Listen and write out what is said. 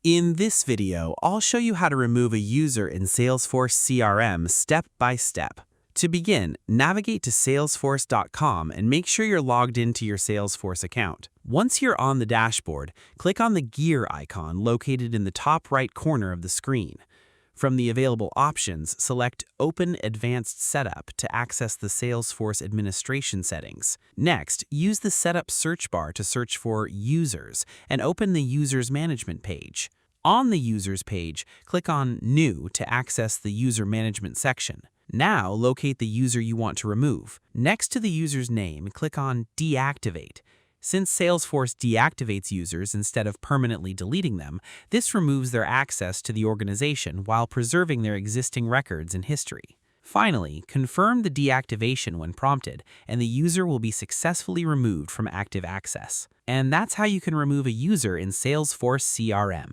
In this video, I'll show you how to remove a user in Salesforce CRM step by step. To begin, navigate to salesforce.com and make sure you're logged into your Salesforce account. Once you're on the dashboard, click on the gear icon located in the top right corner of the screen. From the available options, select Open Advanced Setup to access the Salesforce administration settings. Next, use the Setup search bar to search for Users and open the Users Management page. On the Users page, click on New to access the User Management section. Now, locate the user you want to remove. Next to the user's name, click on Deactivate. Since Salesforce deactivates users instead of permanently deleting them, this removes their access to the organization while preserving their existing records and history. Finally, confirm the deactivation when prompted, and the user will be successfully removed from active access. And that's how you can remove a user in Salesforce CRM.